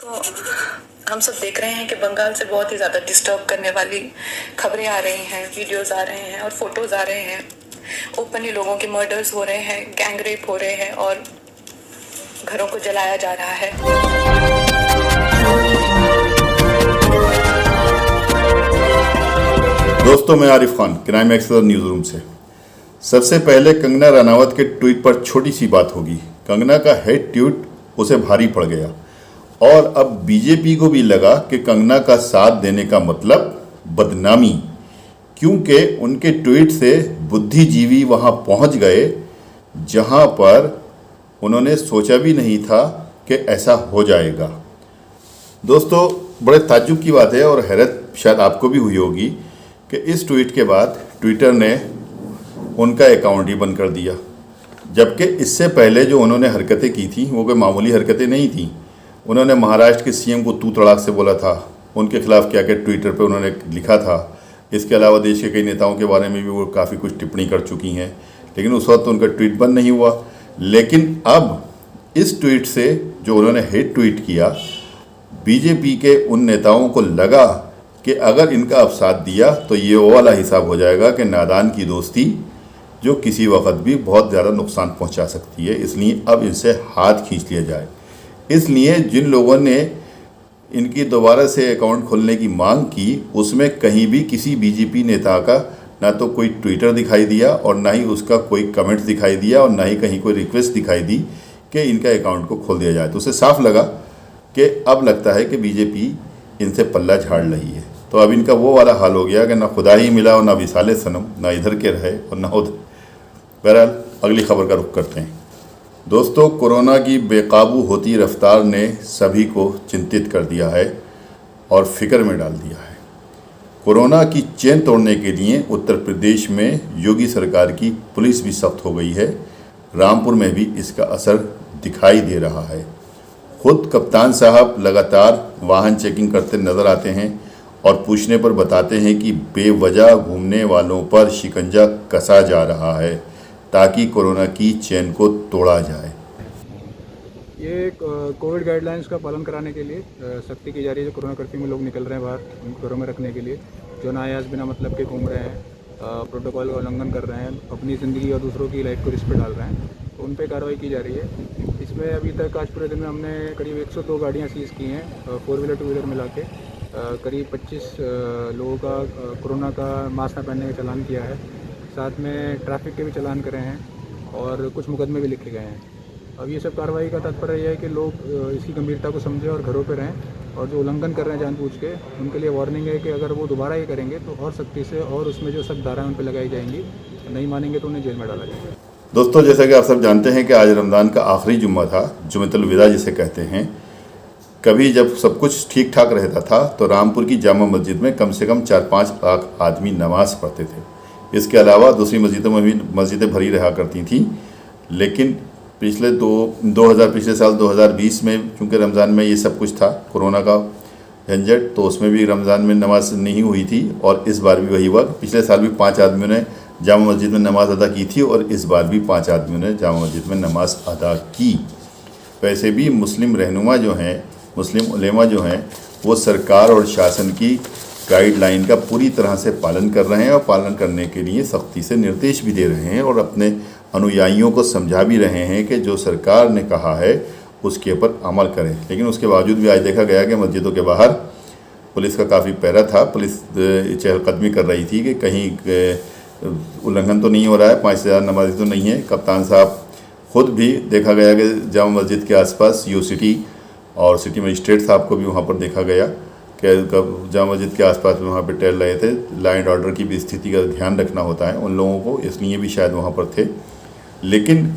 तो हम सब देख रहे हैं कि बंगाल से बहुत ही ज़्यादा डिस्टर्ब करने वाली खबरें आ रही हैं, वीडियोस आ रहे हैं और फोटोज़ आ रहे हैं। ओपनली लोगों के मर्डर्स हो रहे हैं, गैंग रेप हो रहे हैं और घरों को जलाया जा रहा है। दोस्तों, मैं Arif Khan crime express news room से। सबसे पहले कंगना रनावत के ट्वीट पर छोटी सी बात होगी। कंगना का हेड ट्वीट उसे भारी पड़ गया और अब बीजेपी को भी लगा कि कंगना का साथ देने का मतलब बदनामी, क्योंकि उनके ट्वीट से बुद्धिजीवी वहां पहुंच गए जहां पर उन्होंने सोचा भी नहीं था कि ऐसा हो जाएगा। दोस्तों, बड़े ताज्जुब की बात है और हैरत शायद आपको भी हुई होगी कि इस ट्वीट के बाद ट्विटर ने उनका अकाउंट ही बंद कर दिया, जबकि इससे पहले जो उन्होंने हरकतें की थी वो कोई मामूली हरकतें नहीं थी। उन्होंने महाराष्ट्र के सीएम को तू तड़ाक से बोला था, उनके खिलाफ क्या क्या ट्विटर पे उन्होंने लिखा था। इसके अलावा देश के कई नेताओं के बारे में भी वो काफ़ी कुछ टिप्पणी कर चुकी हैं, लेकिन उस वक्त उनका ट्वीट बंद नहीं हुआ। लेकिन अब इस ट्वीट से जो उन्होंने हेट ट्वीट किया, बीजेपी के उन नेताओं को लगा कि अगर इनका अब साथ दिया तो ये वो वाला हिसाब हो जाएगा कि नादान की दोस्ती जो किसी वक्त भी बहुत ज़्यादा नुकसान पहुंचा सकती है, इसलिए अब इनसे हाथ खींच लिया जाए। इसलिए जिन लोगों ने इनकी दोबारा से अकाउंट खोलने की मांग की, उसमें कहीं भी किसी बीजेपी नेता का ना तो कोई ट्विटर दिखाई दिया और ना ही उसका कोई कमेंट दिखाई दिया और ना ही कहीं कोई रिक्वेस्ट दिखाई दी कि इनका अकाउंट को खोल दिया जाए। तो उसे साफ लगा कि अब लगता है कि बीजेपी इनसे पल्ला झाड़ रही है। तो अब इनका वो वाला हाल हो गया कि ना खुदा ही मिला और ना विसाले सनम, ना इधर के रहे और ना उधर। बहरहाल अगली खबर का रुख करते हैं। दोस्तों, कोरोना की बेकाबू होती रफ्तार ने सभी को चिंतित कर दिया है और फिक्र में डाल दिया है। कोरोना की चेन तोड़ने के लिए उत्तर प्रदेश में योगी सरकार की पुलिस भी सख्त हो गई है। रामपुर में भी इसका असर दिखाई दे रहा है। खुद कप्तान साहब लगातार वाहन चेकिंग करते नजर आते हैं और पूछने पर बताते हैं कि बेवजह घूमने वालों पर शिकंजा कसा जा रहा है ताकि कोरोना की चेन को तोड़ा जाए। ये कोविड गाइडलाइंस का पालन कराने के लिए सख्ती की जा रही है। जो कोरोना कर्फ्यू में लोग निकल रहे हैं बाहर, उनको घरों में रखने के लिए, जो नायास बिना मतलब के घूम रहे हैं, प्रोटोकॉल का उल्लंघन कर रहे हैं, अपनी ज़िंदगी और दूसरों की लाइफ को रिस्क पे डाल रहे हैं, तो उन पर कार्रवाई की जा रही है। इसमें अभी तक आज पूरे दिन में हमने करीब 102 गाड़ियाँ सीज़ की हैं, 4 व्हीलर 2 व्हीलर मिला के। करीब 25 लोगों का कोरोना का मास्क न पहनने का चालान किया है। साथ में ट्रैफिक के भी चालान करे हैं और कुछ मुकदमे भी लिखे गए हैं। अब ये सब कार्रवाई का तात्पर्य यह है कि लोग इसकी गंभीरता को समझें और घरों पर रहें, और जो उल्लंघन कर रहे हैं जानबूझ के, उनके लिए वार्निंग है कि अगर वो दोबारा ये करेंगे तो और सख्ती से और उसमें जो सख्त धाराएं उन पर लगाई जाएंगी, नहीं मानेंगे तो उन्हें जेल में डाला जाएगा। दोस्तों, जैसा कि आप सब जानते हैं कि आज रमज़ान का आखिरी जुम्मा था, जुम्मतुल विदा जिसे कहते हैं। कभी जब सब कुछ ठीक ठाक रहता था तो रामपुर की जामा मस्जिद में कम से कम 4-5 लाख आदमी नमाज़ पढ़ते थे। इसके अलावा दूसरी मस्जिदों में भी मस्जिदें भरी रहा करती थीं। लेकिन पिछले साल 2020 में चूँकि रमज़ान में ये सब कुछ था, कोरोना का झंझट, तो उसमें भी रमज़ान में नमाज नहीं हुई थी और इस बार भी वही हुआ। पिछले साल भी 5 आदमियों ने जामा मस्जिद में नमाज अदा की थी और इस बार भी 5 आदमियों ने जामा मस्जिद में नमाज अदा की। वैसे भी मुस्लिम रहनुमा जो हैं, मुस्लिम उलेमा जो हैं, वो सरकार और शासन की गाइडलाइन का पूरी तरह से पालन कर रहे हैं और पालन करने के लिए सख्ती से निर्देश भी दे रहे हैं और अपने अनुयायियों को समझा भी रहे हैं कि जो सरकार ने कहा है उसके ऊपर अमल करें। लेकिन उसके बावजूद भी आज देखा गया कि मस्जिदों के बाहर पुलिस का काफ़ी पहरा था। पुलिस चहलकदमी कर रही थी कि कहीं उल्लंघन तो नहीं हो रहा है, 5000 नमाजी तो नहीं है। कप्तान साहब खुद भी देखा गया कि जामा मस्जिद के आसपास सिटी और सिटी मजिस्ट्रेट साहब को भी वहाँ पर देखा गया कि जामा मस्जिद के आसपास में वहाँ पर टहल रहे थे। लॉ एंड ऑर्डर की भी स्थिति का ध्यान रखना होता है उन लोगों को, इसलिए भी शायद वहाँ पर थे। लेकिन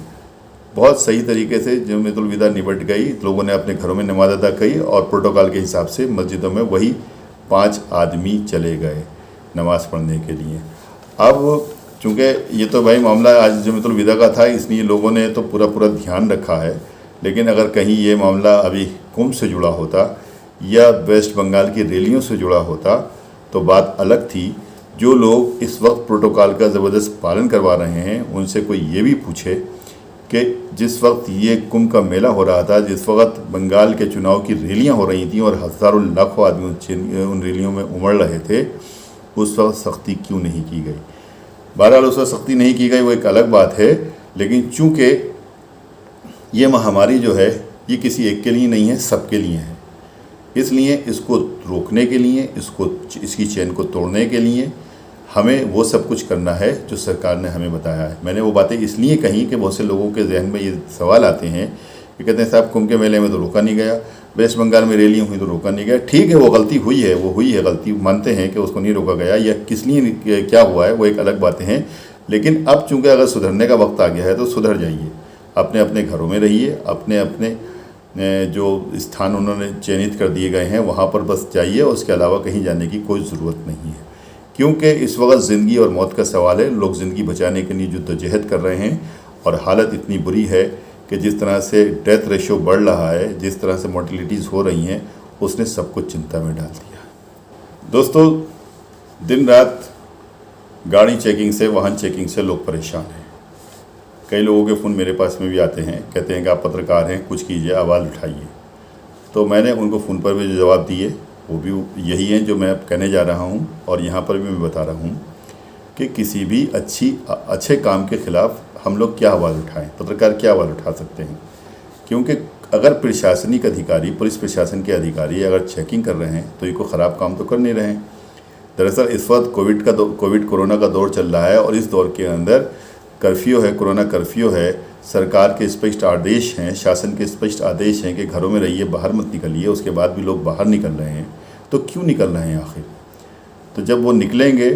बहुत सही तरीके से जुम्मतुल विदा निपट गई। लोगों ने अपने घरों में नमाज अदा की और प्रोटोकॉल के हिसाब से मस्जिदों में वही 5 आदमी चले गए नमाज़ पढ़ने के लिए। अब चूँकि ये तो भाई मामला आज जुम्मतुल विदा का था, इसलिए लोगों ने तो पूरा ध्यान रखा है। लेकिन अगर कहीं ये मामला अभी कुंभ से जुड़ा होता या वेस्ट बंगाल की रैलियों से जुड़ा होता तो बात अलग थी। जो लोग इस वक्त प्रोटोकॉल का ज़बरदस्त पालन करवा रहे हैं, उनसे कोई ये भी पूछे कि जिस वक्त ये कुंभ का मेला हो रहा था, जिस वक्त बंगाल के चुनाव की रैलियां हो रही थी और हज़ारों लाखों आदमी उन रैलियों में उमड़ रहे थे, उस वक्त सख्ती क्यों नहीं की गई। बहरहाल उस वक्त सख्ती नहीं की गई वो एक अलग बात है, लेकिन चूँकि ये महामारी जो है ये किसी एक के लिए नहीं है, सबके लिए है। इसलिए इसको रोकने के लिए, इसकी चेन को तोड़ने के लिए हमें वो सब कुछ करना है जो सरकार ने हमें बताया है। मैंने वो बातें इसलिए कही कि बहुत से लोगों के जहन में ये सवाल आते हैं कि कहते हैं साहब कुंभ के मेले में तो रोका नहीं गया, वेस्ट बंगाल में रैलियाँ हुई तो रोका नहीं गया। ठीक है, वो गलती हुई है, वो हुई है गलती, मानते हैं कि उसको नहीं रोका गया या किस लिए क्या हुआ है, वो एक अलग बातें हैं। लेकिन अब चूँकि अगर सुधरने का वक्त आ गया है तो सुधर जाइए, अपने अपने घरों में रहिए, अपने अपने जो स्थान उन्होंने चयनित कर दिए गए हैं वहाँ पर बस जाइए, उसके अलावा कहीं जाने की कोई ज़रूरत नहीं है। क्योंकि इस वक्त ज़िंदगी और मौत का सवाल है, लोग ज़िंदगी बचाने के लिए जद्दोजहद कर रहे हैं और हालत इतनी बुरी है कि जिस तरह से डेथ रेशो बढ़ रहा है, जिस तरह से मोर्टिलिटीज़ हो रही हैं, उसने सब कुछ चिंता में डाल दिया। दोस्तों, दिन रात गाड़ी चेकिंग से, वाहन चेकिंग से लोग परेशान हैं। कई लोगों के फ़ोन मेरे पास में भी आते हैं, कहते हैं कि आप पत्रकार हैं, कुछ कीजिए, आवाज़ उठाइए। तो मैंने उनको फ़ोन पर भी जो जवाब दिए वो भी यही हैं जो मैं अब कहने जा रहा हूं, और यहाँ पर भी मैं बता रहा हूं कि किसी भी अच्छे काम के ख़िलाफ़ हम लोग क्या आवाज़ उठाएं, पत्रकार क्या आवाज़ उठा सकते हैं। क्योंकि अगर प्रशासनिक अधिकारी, पुलिस प्रशासन के अधिकारी अगर चेकिंग कर रहे हैं तो ये कोई ख़राब काम तो कर नहीं रहे हैं। दरअसल इस वक्त कोविड कोरोना का दौर चल रहा है और इस दौर के अंदर कर्फ्यू है, कोरोना कर्फ्यू है, सरकार के स्पष्ट आदेश हैं, शासन के स्पष्ट आदेश हैं कि घरों में रहिए, बाहर मत निकलिए। उसके बाद भी लोग बाहर निकल रहे हैं, तो क्यों निकल रहे हैं आखिर? तो जब वो निकलेंगे,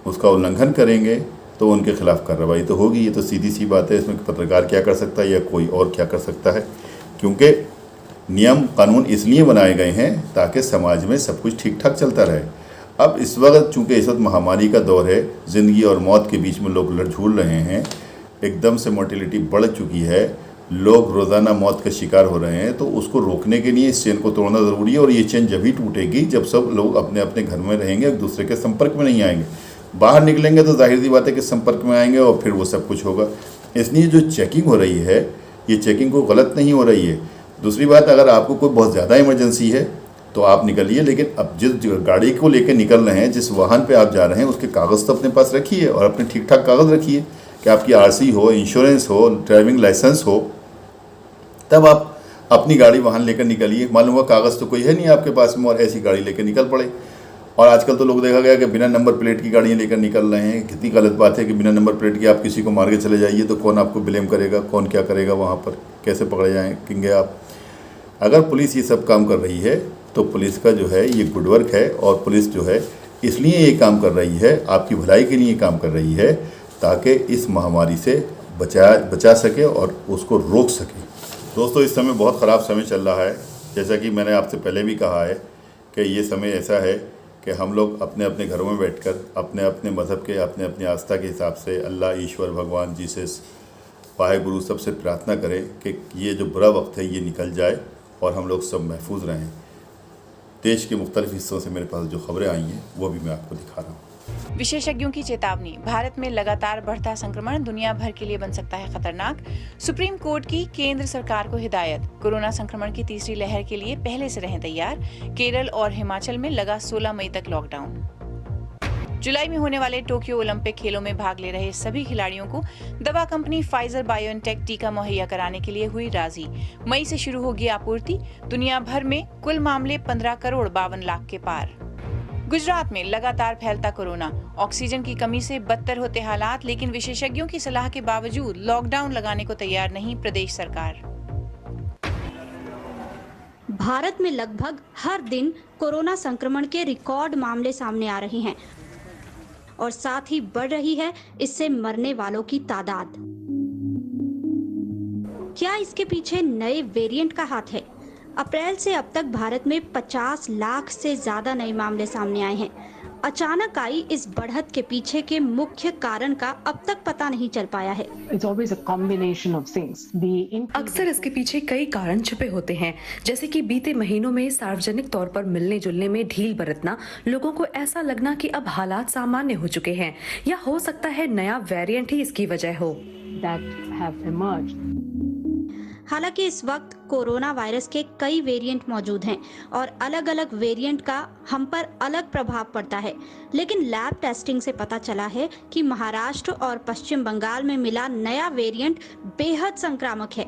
उसका उल्लंघन करेंगे, तो उनके खिलाफ़ कार्रवाई तो होगी। ये तो सीधी सी बात है, इसमें पत्रकार क्या कर सकता है या कोई और क्या कर सकता है। क्योंकि नियम कानून इसलिए बनाए गए हैं ताकि समाज में सब कुछ ठीक ठाक चलता रहे। अब इस वक्त चूँकि इस वक्त महामारी का दौर है, ज़िंदगी और मौत के बीच में लोग लड़ रहे हैं, एकदम से मोर्टिलिटी बढ़ चुकी है, लोग रोज़ाना मौत का शिकार हो रहे हैं, तो उसको रोकने के लिए इस चेन को तोड़ना ज़रूरी है। और ये चेन जब ही टूटेगी जब सब लोग अपने अपने घर में रहेंगे, एक दूसरे के संपर्क में नहीं आएंगे। बाहर निकलेंगे तो जाहिर सी बात है कि संपर्क में आएंगे और फिर वो सब कुछ होगा। इसलिए जो चेकिंग हो रही है, ये चेकिंग को गलत नहीं हो रही है। दूसरी बात, अगर आपको कोई बहुत ज़्यादा इमरजेंसी है तो आप निकलिए, लेकिन अब जिस गाड़ी को लेकर निकल रहे हैं, जिस वाहन पे आप जा रहे हैं, उसके कागज़ तो अपने पास रखिए और अपने ठीक ठाक कागज़ रखिए कि आपकी आरसी हो, इंश्योरेंस हो, ड्राइविंग लाइसेंस हो, तब आप अपनी गाड़ी वाहन लेकर निकलिए। मालूम हुआ कागज़ तो कोई है नहीं आपके पास में और ऐसी गाड़ी लेकर निकल पड़े। और आजकल तो लोग देखा गया कि बिना नंबर प्लेट की गाड़ियाँ लेकर निकल रहे हैं। कितनी गलत बात है कि बिना नंबर प्लेट की आप किसी को मार के चले जाइए तो कौन आपको ब्लेम करेगा, कौन क्या करेगा, वहाँ पर कैसे पकड़े जाएंगे आप। अगर पुलिस ये सब काम कर रही है तो पुलिस का जो है ये गुड वर्क है, और पुलिस जो है इसलिए ये काम कर रही है, आपकी भलाई के लिए काम कर रही है, ताकि इस महामारी से बचा सके और उसको रोक सके। दोस्तों, इस समय बहुत ख़राब समय चल रहा है। जैसा कि मैंने आपसे पहले भी कहा है कि ये समय ऐसा है कि हम लोग अपने अपने घरों में बैठकर अपने अपने मज़हब के, अपने अपनी आस्था के हिसाब से अल्लाह, ईश्वर, भगवान, जीसस, वाहेगुरु सबसे प्रार्थना करें कि ये जो बुरा वक्त है ये निकल जाए और हम लोग सब महफूज रहें। देश के मुख्तलिफ हिस्सों से मेरे पास जो खबरें आई हैं वो भी मैं आपको दिखा रहा हूँ। विशेषज्ञों की चेतावनी, भारत में लगातार बढ़ता संक्रमण दुनिया भर के लिए बन सकता है खतरनाक। सुप्रीम कोर्ट की केंद्र सरकार को हिदायत, कोरोना संक्रमण की तीसरी लहर के लिए पहले से रहें तैयार। केरल और हिमाचल में लगा 16 मई तक लॉकडाउन। जुलाई में होने वाले टोक्यो ओलंपिक खेलों में भाग ले रहे सभी खिलाड़ियों को दवा कंपनी फाइजर बायोएनटेक टीका मुहैया कराने के लिए हुई राजी। मई से शुरू होगी आपूर्ति। दुनिया भर में कुल मामले 15 करोड़ 52 लाख के पार। गुजरात में लगातार फैलता कोरोना, ऑक्सीजन की कमी से बदतर होते हालात, लेकिन विशेषज्ञों की सलाह के बावजूद लॉकडाउन लगाने को तैयार नहीं प्रदेश सरकार। भारत में लगभग हर दिन कोरोना संक्रमण के रिकॉर्ड मामले सामने आ रहे हैं और साथ ही बढ़ रही है इससे मरने वालों की तादाद। क्या इसके पीछे नए वेरिएंट का हाथ है? अप्रैल से अब तक भारत में 50 लाख से ज्यादा नए मामले सामने आए हैं। अचानक आई इस बढ़त के पीछे के मुख्य कारण का अब तक पता नहीं चल पाया है। अक्सर इसके पीछे कई कारण छुपे होते हैं, जैसे कि बीते महीनों में सार्वजनिक तौर पर मिलने जुलने में ढील बरतना, लोगों को ऐसा लगना कि अब हालात सामान्य हो चुके हैं, या हो सकता है नया वेरिएंट ही इसकी वजह हो। that have emerged. हालांकि इस वक्त कोरोना वायरस के कई वेरिएंट मौजूद हैं और अलग-अलग वेरिएंट का हम पर अलग प्रभाव पड़ता है, लेकिन लैब टेस्टिंग से पता चला है कि महाराष्ट्र और पश्चिम बंगाल में मिला नया वेरिएंट बेहद संक्रामक है।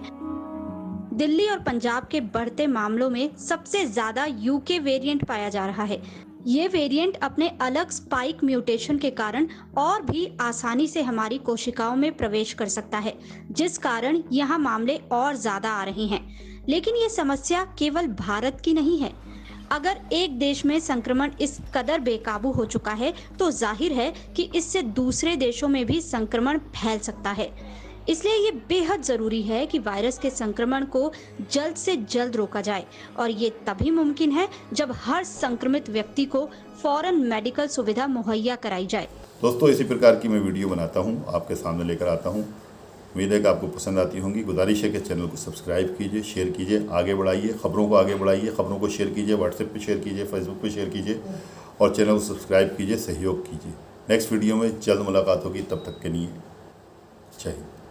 दिल्ली और पंजाब के बढ़ते मामलों में सबसे ज्यादा यूके वेरिएंट पाया जा रहा है। ये वेरिएंट अपने अलग स्पाइक म्यूटेशन के कारण और भी आसानी से हमारी कोशिकाओं में प्रवेश कर सकता है, जिस कारण यहाँ मामले और ज्यादा आ रहे हैं। लेकिन ये समस्या केवल भारत की नहीं है। अगर एक देश में संक्रमण इस कदर बेकाबू हो चुका है, तो जाहिर है कि इससे दूसरे देशों में भी संक्रमण फैल सकता है। इसलिए ये बेहद जरूरी है कि वायरस के संक्रमण को जल्द से जल्द रोका जाए, और ये तभी मुमकिन है जब हर संक्रमित व्यक्ति को फौरन मेडिकल सुविधा मुहैया कराई जाए। दोस्तों, इसी प्रकार की मैं वीडियो बनाता हूँ, आपके सामने लेकर आता हूँ। उम्मीद है कि आपको पसंद आती होंगी। गुजारिश है कि चैनल को सब्सक्राइब कीजिए, शेयर कीजिए, आगे बढ़ाइए, खबरों को आगे बढ़ाइए, खबरों को शेयर कीजिए, व्हाट्सएप पे शेयर कीजिए, फेसबुक पे शेयर कीजिए और चैनल को सब्सक्राइब कीजिए, सहयोग कीजिए। नेक्स्ट वीडियो में जल्द मुलाकात होगी, तब तक के लिए जय हिंद।